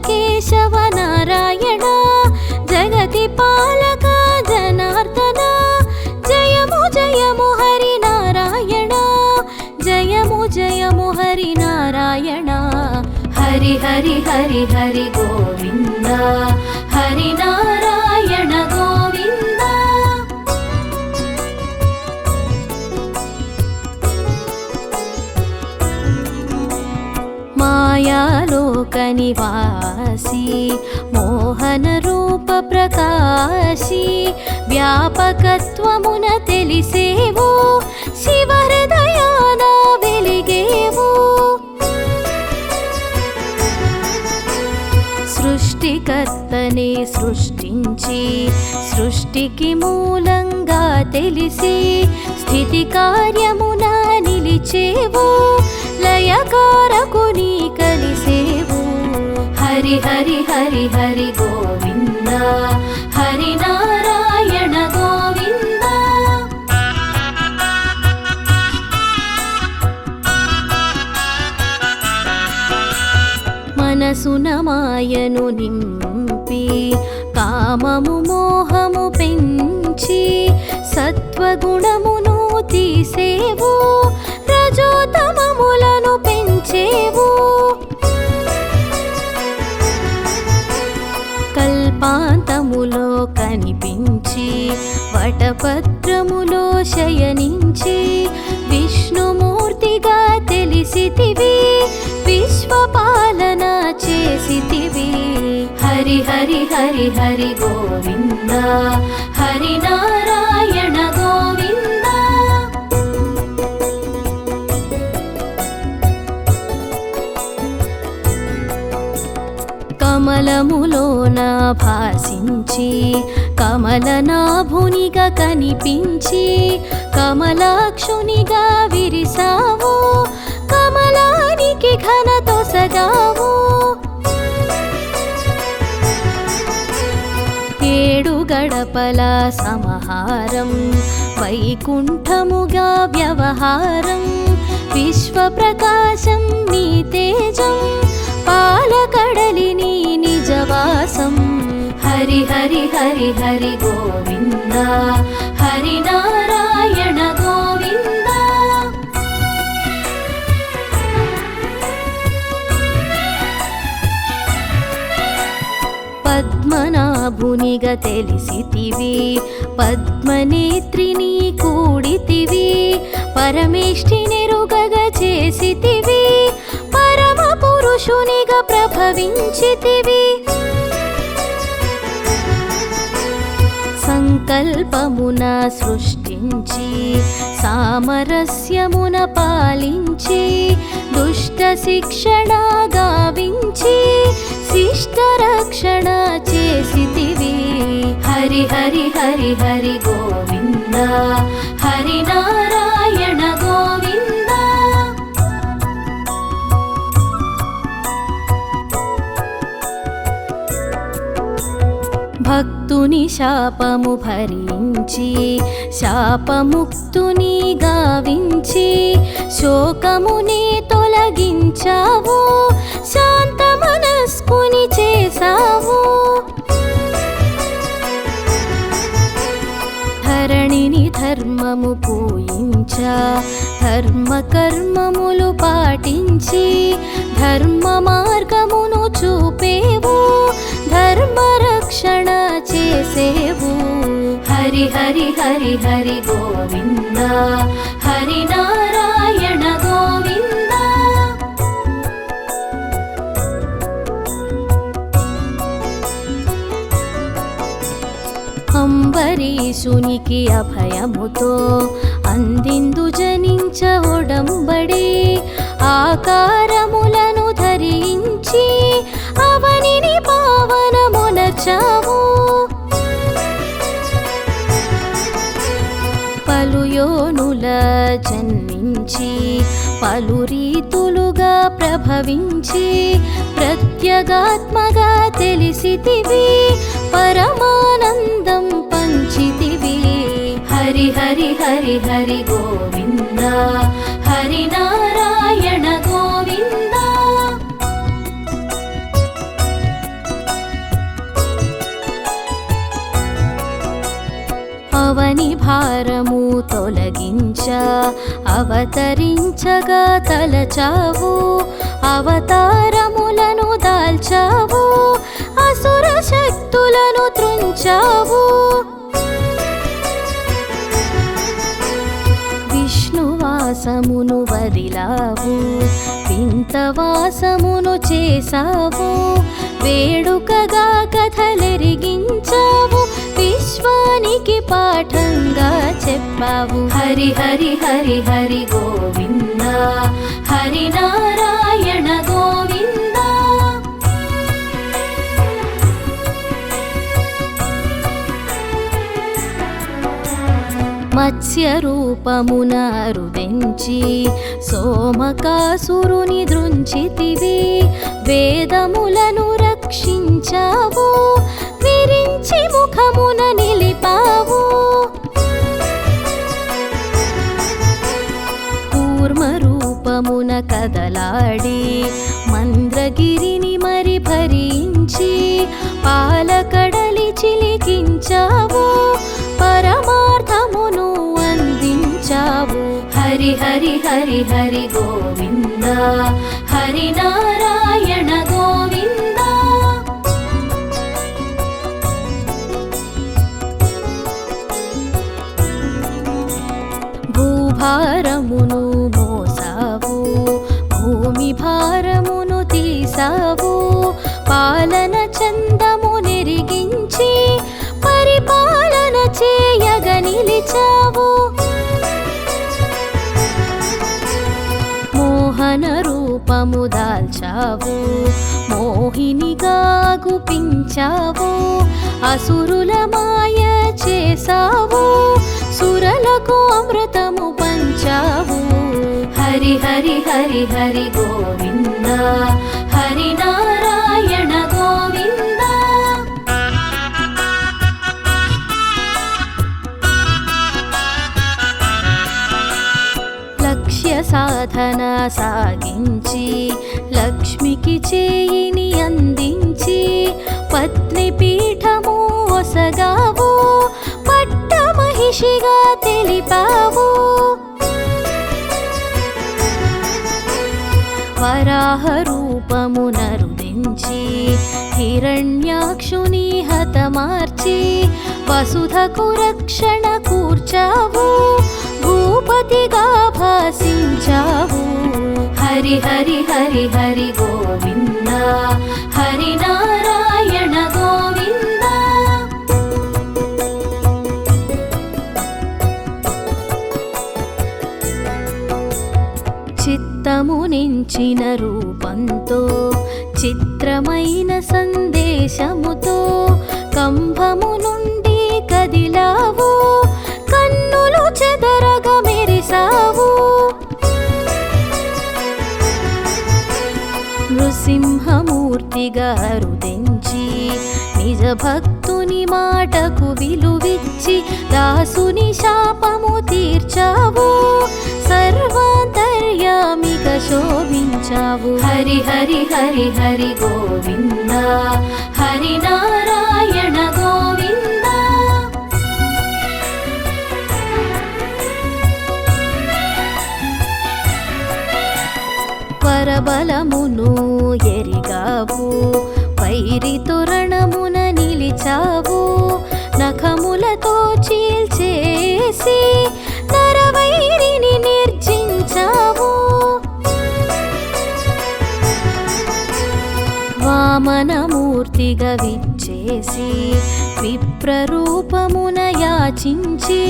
కేశవ నారాయణ జగతి పాలక జనార్దన జయము జయము హరి నారాయణ జయము జయము హరి నారాయణ హరి హరి హరి హరి గోవింద హరి నారాయణ గోవింద మాయాలోక నివాసి మోహన రూప ప్రకాశి వ్యాపకత్వమున తెలిసేవో శివ హృదయాన వెలిగేవో సృష్టికర్తనే సృష్టించి సృష్టికి మూలంగా తెలిసి స్థితి కార్యమున నిలిచేవు లయకారకుని కలిసేవు హరి హరి హరి హరి గోవింద హరి నారాయణ గోవింద మనసున మాయను నింపి కామము మోహము పెంచి సత్వగుణమును తీసేవు రజోతమములను పెంచేవు కల్పాంతములో కనిపించి వటపత్రములో శయనించి విష్ణుమూర్తిగా తెలిసితివి విశ్వపాలన చేసితివి హరి హరి హరి హరి గోవింద హరి నారాయణ గోవింద కమలములోన భాసించి కమలనాభునిగా కనిపించి కమలాక్షునిగా విరిసావు కమలానికి ఘనతో సగావు ఏడు గడపల సమహారం వైకుంఠముగా వ్యవహారం విశ్వప్రకాశం నీ తేజం పాలకడలి నీ నిజవాసం హరి హరి హరి హరి గోవింద హరి నారాయణ గోవింద పద్మనాభునిగా తెలిసితివి పద్మనేత్రిని కూడితివి పరమేష్ఠినిరుగగ చేసితివి పరమ పురుషునిగా ప్రభవించితివి సంకల్పమున సృష్టించి సామరస్యమున పాలించి దుష్ట శిక్షణ గావించి శిష్ట రక్షణ చేసితివి హరి హరి హరి హరి గోవింద హరి నారాయణ గోవింద భక్తుని శాపము భరించి శాపముక్తుని గావించి శోకముని తొలగించావు శాంత మనస్కుని చేసావు ధరణిని ధర్మము పూయించా ధర్మ కర్మములు పాటించి ధర్మ మార్గమును చూపేవు ధర్మ రక్షణ చేసేవు హరి హరి హరి హరి గోవింద హరి నారాయణ గోవింద అంబరీషునికి అభయముతో అందిందు జనించ ఒడంబడి ఆకారములను ధరించి అవనిని పావనమునర్చావు పలు యోనుల జన్మించి పలు రీతులుగా ప్రభవించి ప్రత్యగాత్మగా తెలిసితివి పరమానందం పంచితివి హరి హరి హరి హరి గోవింద హరి నారాయణ గోవింద భారము తొలగించ అవతరించగా తలచావు, అవతారములను దాల్చావు, అసుర శక్తులను త్రుంచావు. విష్ణువాసమును వదిలావు, వింతవాసమును చేసావు, వేడుకగా కథలెరిగించావు, విశ్వానికి పాఠంగా చెప్పావు. హరి హరి హరి హరి గోవింద, హరి నారాయణ గోవింద. మత్స్య రూపమున రుదించి సోమకాసురుని దృంచితివి, వేదములను రక్షించావు, విరించి ముఖమున నిలిపావు. కూర్మ రూపమున కదలాడి మంద్రగిరిని మరి భరించి, పాలకడలి చిలికించావు, పరమార్థమును అందించావు. హరి హరి హరి హరి గోవింద, హరి నారాయణ గోవింద. భూభారమును మోసావు, భూమి భారమును తీసావు, పాలన చందము నెరిగించి పరిపాలన చేయగ నిలిచావు. మోహన రూపము దాల్చావు, మోహినిగా గుపించావు, అసురుల మాయ చేసావు, సురలకు అమృతము పంచావు. హరి హరి హరి హరి గోవింద, హరి నారాయణ గోవింద. లక్ష్య సాధన సాగించి లక్ష్మికి చేయిని అందించి, పత్ని పీఠము ఒసగావు, పట్ట మహిషిగా తెలిపావు. వరాహ రూపమున రుదించి హిరణ్యాక్షుని హతమార్చి, వసుధకు రక్షణ కూర్చావు, భూపతిగా భాసించావు. హరి హరి హరి హరి గోవింద, హరి నారాయణ గోవింద. చిత్తము నించిన రూపంతో, చిత్రమైన సందేశముతో, కంభము నుండి కదిలావు, కన్నులు చెదరగ మెరిసావు. నృసింహమూర్తిగా రుదించి నిజ భక్తుని మాటకు విలువిచ్చి, దాసుని శాపము తీర్చావు, సర్వాంతర్యామిగా శోభించావు. హరి హరి హరి హరి గోవింద, హరి నారాయణ గోవింద. పరబలమును ఎరిగావు, వైరి తోరణమున నిలిచావు, నఖములతో చీల్చేసి నరవైరిని నిర్జించావు. వామనమూర్తిగా విచ్చేసి విప్రరూపమున యాచించి,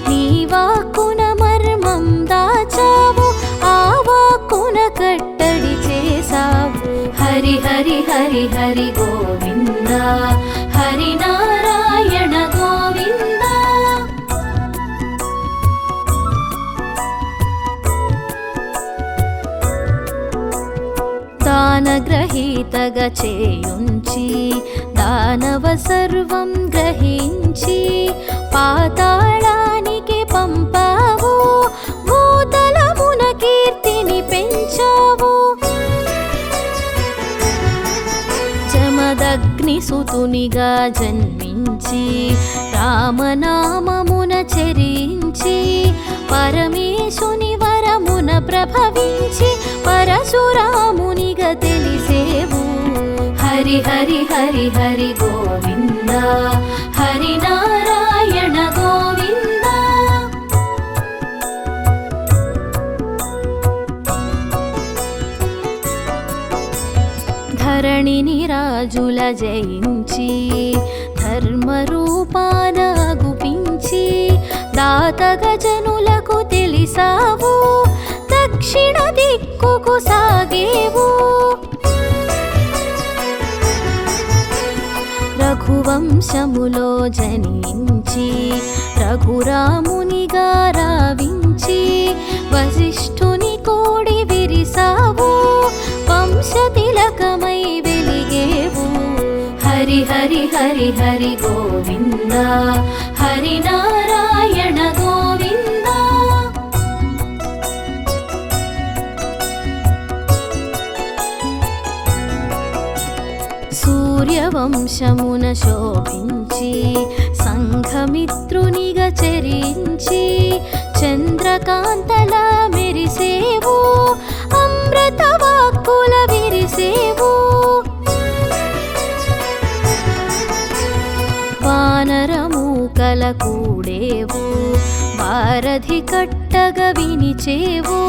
నీ వాక్కున మర్మం దాచావు, ఆ వాక్కున కట్టడి చేసావు. హరి హరి హరి హరి గోవింద, హరి నారాయణ గోవింద. దానగ్రహీతగా చేయుంచి, దానవ సర్వం గ్రహించి, పాతాళానికి పంపావు, భూతలమున కీర్తిని పెంచావు. జమదగ్ని సుతునిగా జన్మించి, రామనామమున చెరించి పరమేశుని వరమున ప్రభవించి పరశురామునిగా తెలిసేవు. హరి హరి హరి హరి గోవింద హరి నారాయణ గోవింద. ధరణిని రాజుల జయించి ధర్మరూపాన గుపించి దాతగా జనులకు తెలిసావు. దక్షిణ దిక్కుకు సాగేవు. రఘువంశములో జనించి రఘురామునిగా రావించి వశిష్ఠుని కోడి విరిసావు. వంశతిలకమై వెలిగేవు. హరి హరి హరి హరి గోవింద హరి నారాయణ గోవింద. సూర్యవంశమున శోభించి సంఘమిత్రునిగా చరించి చంద్రకాంతల మెరిసేవు. అమృత వాక్కుల విరిసేవు. వానరమూకల కూడేవు. వారధి కట్టగా వినిచేవు.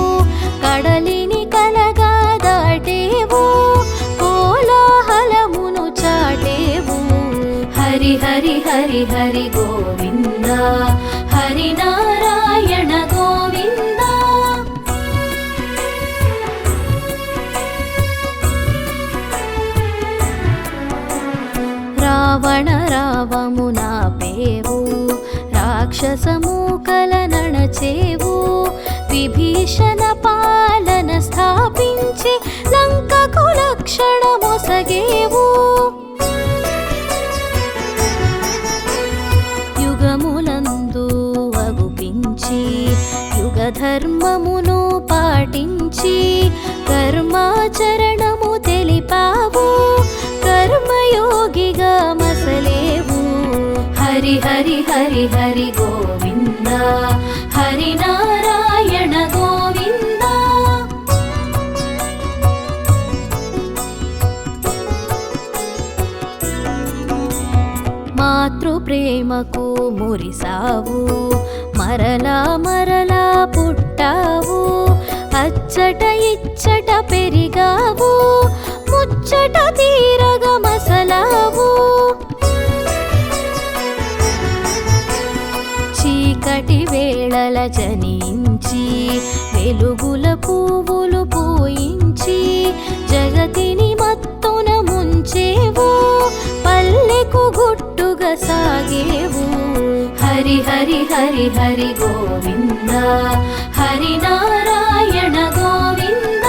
కడలిని కలగా దాటేవు. కోలాహలమును చాటేవు. హరి హరి హరి హరి గోవింద హరి నారాయణ గోవింద. రావణ రావమున పేవు. రాక్షసమూకల నణచేవు. విభీషణ పాలన స్థాపించి లంకకు రక్షణ మొసగేవు. యుగములందు అగుపించి యుగధర్మమును పాటించి కర్మాచరణము తెలిపావు. కర్మయోగిగా మసలేవు. హరి హరి హరి హరి గోవింద హరి నారాయణ గోవింద. మాతృప్రేమకు మురిసావు. మరలా మరలా పుట్టావు. అచ్చట ఇచ్చట పెరిగావు. ముచ్చట తీరగ మసలావు. చీకటి వేళల జనించి వెలుగుల పువ్వులు పూయించి జగతిని మత్తున ముంచేవు. పల్లెకు గుట్టుగా సాగేవు. హరి హరి హరి హరి గోవింద హరి నారాయణ గోవింద.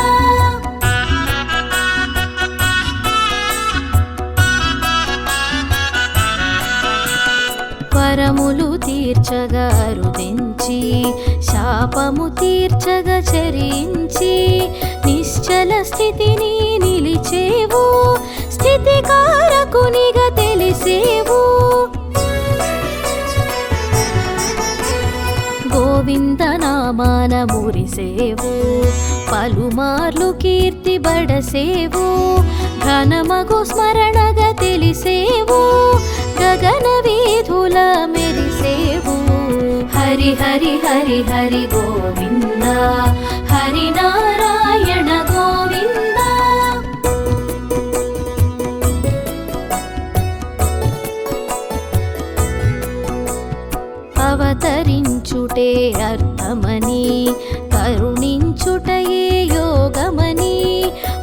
వరములు తీర్చగా రుదించి శాపము తీర్చగా చరించి నిశ్చల స్థితిని నిలిచేవు. స్థితికారకునిగా తెలిసేవు. గోవింద నామాన మురిసేవు. పలుమార్లు కీర్తి బడసేవు. ఘనమగు స్మరణగా తెలిసేవు. గగన వీధుల మెరిసేవు. హరి హరి హరి హరి గోవింద హరి నారాయణ గోవింద. అవతరించుటే అర్థమని కరుణించుటయే యోగమని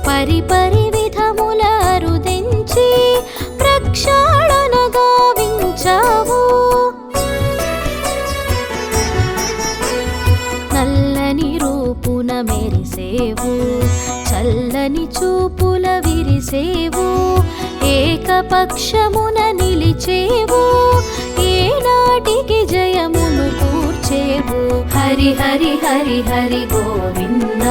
పరిపరి విధముల రుదించి ప్రక్షాళన గావించావు. నల్లని రూపున మెరిసేవు. చల్లని చూపుల విరిసేవు. ఏకపక్షమున నిలిచేవు. ఏనాటికి జయమును కూర్చేవు. హరి హరి హరి హరి గోవింద